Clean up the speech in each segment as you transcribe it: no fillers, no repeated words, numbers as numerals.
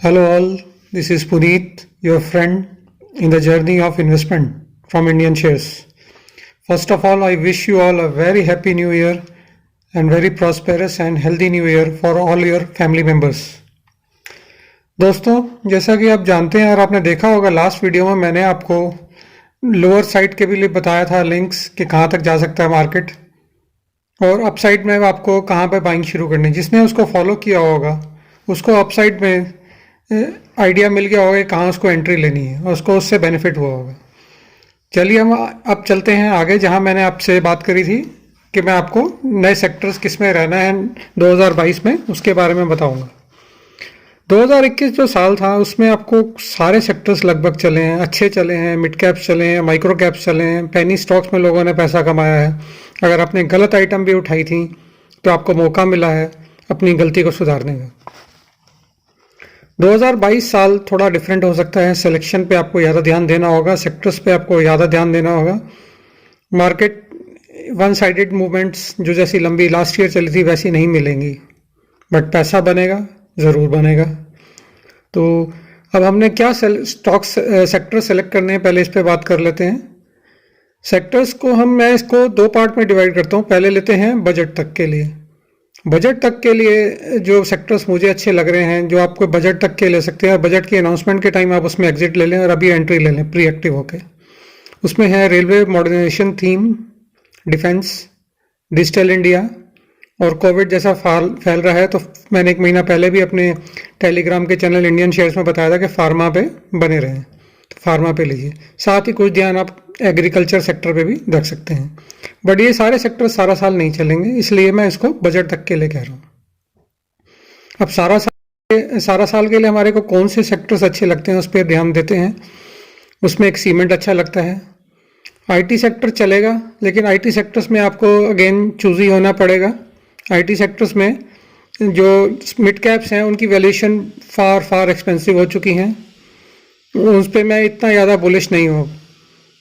Hello all, this is Puneet, your friend in the journey of investment from Indian shares. First of all, I wish you all a very happy new year and very prosperous and healthy new year for all your family members. दोस्तों, जैसा कि आप जानते हैं और आपने देखा होगा लास्ट वीडियो में मैंने आपको लोअर साइड के भी लिए बताया था लिंक्स कि कहाँ तक जा सकता है मार्केट और अप साइड में आपको कहाँ पे बाइंग शुरू करनी। जिसने उसको फॉलो किया होगा उसको अप साइड में आइडिया मिल गया होगा कि कहाँ उसको एंट्री लेनी है और उसको उससे बेनिफिट हुआ होगा। चलिए हम अब चलते हैं आगे, जहाँ मैंने आपसे बात करी थी कि मैं आपको नए सेक्टर्स किस में रहना है 2022 में, उसके बारे में बताऊंगा। 2021 जो साल था उसमें आपको सारे सेक्टर्स लगभग चले हैं, अच्छे चले हैं, मिड कैप्स चले हैं, माइक्रो कैप्स चले हैं, पेनी स्टॉक्स में लोगों ने पैसा कमाया है। अगर आपने गलत आइटम भी उठाई थी तो आपको मौका मिला है अपनी गलती को सुधारने का। 2022 साल थोड़ा डिफरेंट हो सकता है। सिलेक्शन पे आपको ज़्यादा ध्यान देना होगा, सेक्टर्स पे आपको ज़्यादा ध्यान देना होगा। मार्केट वन साइडेड मूवमेंट्स जो जैसी लंबी लास्ट ईयर चली थी वैसी नहीं मिलेंगी, बट पैसा बनेगा, ज़रूर बनेगा। तो अब हमने क्या स्टॉक्स सेक्टर सेलेक्ट करने हैं, पहले इस पे बात कर लेते हैं। सेक्टर्स को मैं इसको दो पार्ट में डिवाइड करता हूँ। पहले लेते हैं बजट तक के लिए। बजट तक के लिए जो सेक्टर्स मुझे अच्छे लग रहे हैं, जो आपको बजट तक के ले सकते हैं, बजट की अनाउंसमेंट के टाइम आप उसमें एग्जिट ले लें और अभी एंट्री ले लें प्री एक्टिव होके। उसमें है railway modernisation theme, defence, digital India और कोविड जैसा फैल रहा है। तो मैंने एक महीना पहले भी अपने टेलीग्राम के चैनल इंडियन शेयर्स में बताया था कि फार्मा पे बने रहें, तो फार्मा पे लीजिए। साथ ही कुछ ध्यान आप एग्रीकल्चर सेक्टर पे भी रख सकते हैं, बट ये सारे सेक्टर सारा साल नहीं चलेंगे, इसलिए मैं इसको बजट तक के लिए कह रहा हूँ। अब सारा साल के लिए हमारे को कौन से सेक्टर्स अच्छे लगते हैं उस पर ध्यान देते हैं। उसमें एक सीमेंट अच्छा लगता है, आईटी सेक्टर चलेगा, लेकिन आईटी सेक्टर्स में आपको अगेन चूजी होना पड़ेगा। आईटी सेक्टर्स में जो मिड कैप्स हैं उनकी वैल्यूएशन फार एक्सपेंसिव हो चुकी हैं, उस पर मैं इतना ज़्यादा बुलिश नहीं हूँ।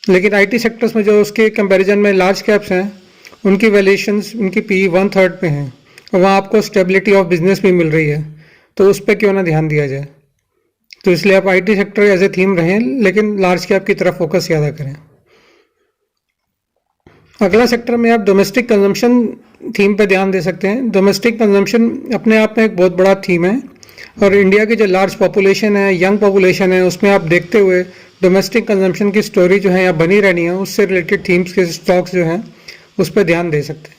लेकिन आईटी सेक्टर्स में जो उसके कंपैरिजन में लार्ज कैप्स हैं उनकी वैल्यूएशंस, उनकी पी 1/3 पे हैं और वहाँ आपको स्टेबिलिटी ऑफ बिजनेस भी मिल रही है, तो उस पर क्यों ना ध्यान दिया जाए। तो इसलिए आप IT sector as a theme रहें, लेकिन लार्ज कैप की तरफ फोकस ज़्यादा करें। अगला सेक्टर में आप डोमेस्टिक कंजम्पशन थीम पे ध्यान दे सकते हैं। डोमेस्टिक कंजम्पशन अपने आप में एक बहुत बड़ा थीम है और इंडिया की जो लार्ज पॉपुलेशन है, यंग पॉपुलेशन है, उसमें आप देखते हुए डोमेस्टिक कंजम्पशन की स्टोरी जो है या बनी रहनी है, उससे रिलेटेड थीम्स के स्टॉक्स जो हैं उस पर ध्यान दे सकते हैं।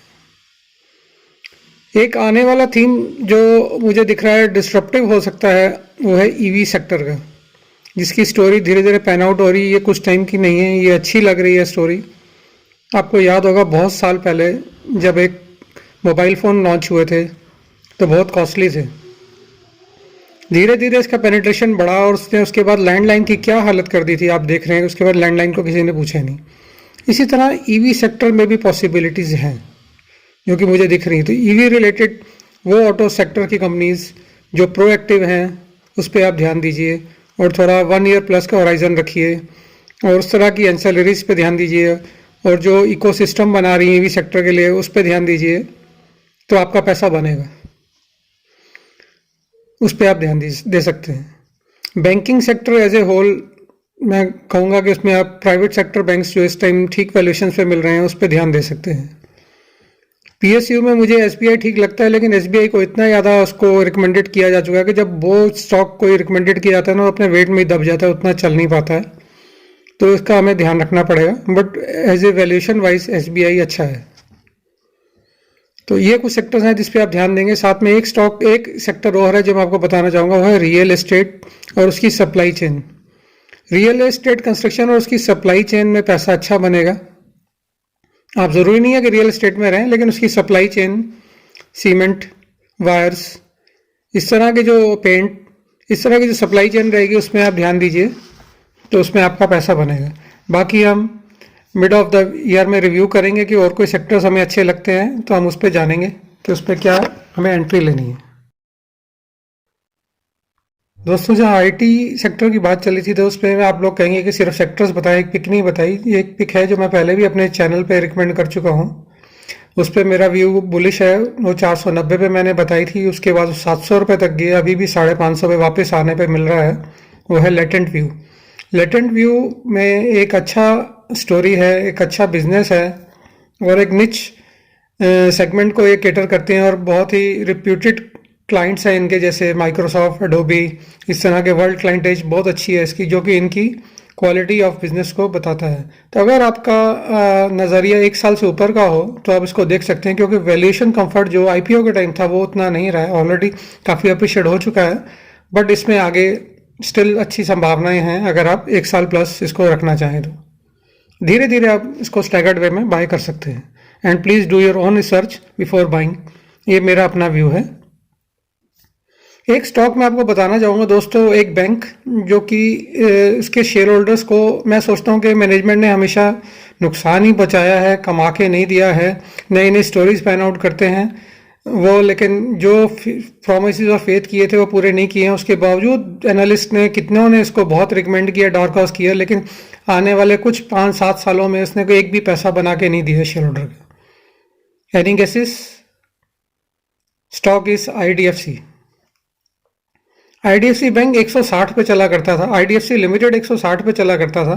एक आने वाला थीम जो मुझे दिख रहा है डिस्ट्रप्टिव हो सकता है वो है ईवी सेक्टर का, जिसकी स्टोरी धीरे धीरे पैन आउट हो रही है। ये कुछ टाइम की नहीं है, ये अच्छी लग रही है स्टोरी। आपको याद होगा बहुत साल पहले जब एक मोबाइल फ़ोन लॉन्च हुए थे तो बहुत कॉस्टली थे। धीरे धीरे इसका पेनिट्रेशन बढ़ा और उसके बाद लैंडलाइन की क्या हालत कर दी थी आप देख रहे हैं। उसके बाद लैंडलाइन को किसी ने पूछा नहीं। इसी तरह ईवी सेक्टर में भी पॉसिबिलिटीज़ हैं जो कि मुझे दिख रही हैं। तो ईवी रिलेटेड वो ऑटो सेक्टर की कंपनीज जो प्रोएक्टिव हैं उस पर आप ध्यान दीजिए और थोड़ा 1 ईयर प्लस का होराइजन रखिए और उस तरह की एंसेलरीज पे ध्यान दीजिए और जो इकोसिस्टम बना रही है ईवी सेक्टर के लिए उस पर ध्यान दीजिए, तो आपका पैसा बनेगा। उस पर आप ध्यान दे सकते हैं। Banking sector as a whole मैं कहूँगा कि उसमें आप प्राइवेट सेक्टर बैंक्स जो इस टाइम ठीक वैल्यूएशन पे मिल रहे हैं उस पर ध्यान दे सकते हैं। पीएसयू में मुझे एसबीआई ठीक लगता है, लेकिन एसबीआई को इतना ज़्यादा उसको रिकमेंडेड किया जा चुका है कि जब वो स्टॉक कोई रिकमेंडेड किया जाता है ना, अपने वेट में ही दब जाता है, उतना चल नहीं पाता है। तो इसका हमें ध्यान रखना पड़ेगा, but as a valuation wise SBI अच्छा है। तो ये कुछ सेक्टर्स हैं जिस पे आप ध्यान देंगे। साथ में एक सेक्टर और है जो मैं आपको बताना चाहूँगा, वो है रियल एस्टेट और उसकी supply chain. Real estate construction और उसकी सप्लाई चेन में पैसा अच्छा बनेगा। आप ज़रूरी नहीं है कि रियल एस्टेट में रहें, लेकिन उसकी सप्लाई चेन, सीमेंट, वायर्स, इस तरह के जो पेंट, इस तरह की जो सप्लाई चेन रहेगी उसमें आप ध्यान दीजिए, तो उसमें आपका पैसा बनेगा। बाकी हम मिड ऑफ द ईयर में रिव्यू करेंगे कि और कोई सेक्टर्स हमें अच्छे लगते हैं तो हम उस पर जानेंगे कि उस पर क्या हमें एंट्री लेनी है। दोस्तों, जहाँ आईटी सेक्टर की बात चली थी तो उस पर आप लोग कहेंगे कि सिर्फ सेक्टर्स बताएं, एक पिक नहीं बताई। ये एक पिक है जो मैं पहले भी अपने चैनल पे रिकमेंड कर चुका हूँ। उस पर मेरा व्यू बुलिश है। वो 490 पे मैंने बताई थी, उसके बाद 700 रुपये तक गई, अभी भी 550 पे वापस आने पे मिल रहा है। वो है लेटेंट व्यू। लेटेंट व्यू में एक अच्छा स्टोरी है, एक अच्छा बिजनेस है और एक निच सेगमेंट को ये केटर करते हैं और बहुत ही रिप्यूटेड क्लाइंट्स हैं इनके, जैसे माइक्रोसॉफ्ट, एडोबी, इस तरह के वर्ल्ड क्लाइंटेज बहुत अच्छी है इसकी, जो कि इनकी क्वालिटी ऑफ बिजनेस को बताता है। तो अगर आपका नज़रिया 1 साल से ऊपर का हो तो आप इसको देख सकते हैं, क्योंकि वैल्यूएशन कंफर्ट जो आईपीओ के टाइम था वो उतना नहीं रहा है, ऑलरेडी काफ़ी अप्रिशिएट हो चुका है। बट इसमें आगे स्टिल अच्छी संभावनाएं हैं अगर आप 1 साल प्लस इसको रखना चाहें तो। धीरे धीरे आप इसको स्टैगर्ड वे में बाय कर सकते हैं। And please do your own research before buying. ये मेरा अपना व्यू है। एक स्टॉक मैं आपको बताना चाहूँगा दोस्तों, एक बैंक जो कि इसके शेयर होल्डर्स को मैं सोचता हूँ कि मैनेजमेंट ने हमेशा नुकसान ही बचाया है, कमा के नहीं दिया है। नई नई स्टोरीज पैन आउट करते हैं वो, लेकिन जो प्रोमिसेस और फेथ किए थे वो पूरे नहीं किए हैं। उसके बावजूद एनालिस्ट ने कितनों ने इसको बहुत रिकमेंड किया, डार्क हॉर्स किया, लेकिन आने वाले कुछ 5-7 सालों में इसने कोई एक भी पैसा बना के नहीं दिया शेयर होल्डर का। Any guesses? Stock is IDFC. IDFC bank 160 पे चला करता था, आईडीएफसी लिमिटेड 160 पे चला करता था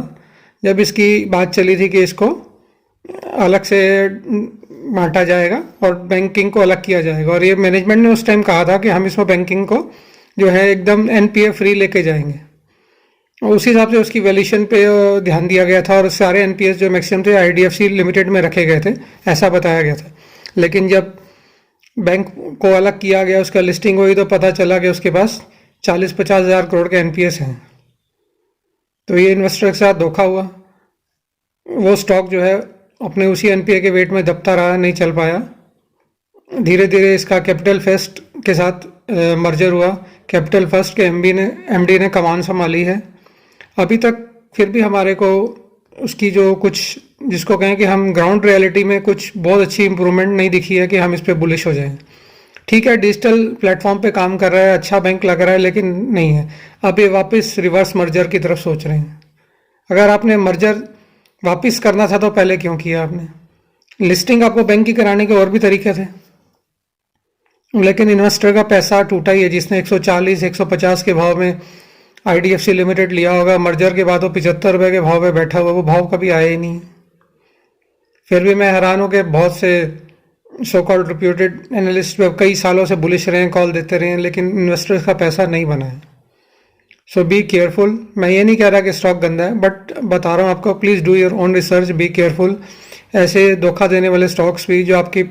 जब इसकी बात चली थी कि इसको अलग से बांटा जाएगा और बैंकिंग को अलग किया जाएगा। और ये मैनेजमेंट ने उस टाइम कहा था कि हम इसमें बैंकिंग को जो है एकदम एनपीए फ्री लेके जाएंगे, और उसी हिसाब से उसकी वैल्यूएशन पे ध्यान दिया गया था और सारे एनपीएस जो मैक्सिमम थे आईडीएफसी लिमिटेड में रखे गए थे, ऐसा बताया गया था। लेकिन जब बैंक को अलग किया गया, उसका लिस्टिंग हुई, तो पता चला कि उसके पास 40-50 हज़ार करोड़ के एनपीएस हैं। तो ये इन्वेस्टर के साथ धोखा हुआ। वो स्टॉक जो है अपने उसी एनपीए के वेट में दबता रहा, नहीं चल पाया। धीरे धीरे इसका कैपिटल फर्स्ट के साथ मर्जर हुआ। कैपिटल फर्स्ट के एमडी ने कमान संभाली है। अभी तक फिर भी हमारे को उसकी जो कुछ, जिसको कहें कि हम ग्राउंड रियलिटी में कुछ बहुत अच्छी इंप्रूवमेंट नहीं दिखी है कि हम इस पर बुलिश हो जाएं। ठीक है, डिजिटल प्लेटफॉर्म पे काम कर रहा है, अच्छा बैंक लग रहा है, लेकिन नहीं है। अब ये वापस रिवर्स मर्जर की तरफ सोच रहे हैं। अगर आपने मर्जर वापस करना था तो पहले क्यों किया आपने? लिस्टिंग आपको बैंक की कराने के और भी तरीके थे, लेकिन इन्वेस्टर का पैसा टूटा ही है। जिसने 140-150 के भाव में आईडीएफसी लिमिटेड लिया होगा, मर्जर के बाद वो 75 रुपये के भाव में बैठा हुआ, वो भाव कभी आया ही नहीं। फिर भी मैं हैरान हूँ कि बहुत से सो कॉल्ड रिप्यूटेड एनालिस्ट कई सालों से बुलिश रहे हैं, कॉल देते रहे हैं, लेकिन इन्वेस्टर्स का पैसा नहीं बना है। सो बी केयरफुल। मैं ये नहीं कह रहा कि स्टॉक गंदा है, बट बता रहा हूँ आपको, please do your own research, be careful. ऐसे धोखा देने वाले स्टॉक्स भी जो आपकी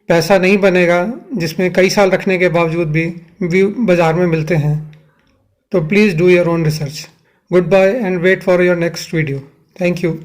पैसा नहीं बनेगा, जिसमें कई साल रखने के बावजूद भी बाजार में मिलते हैं। तो please do your own research. Good bye and wait for your next video. Thank you.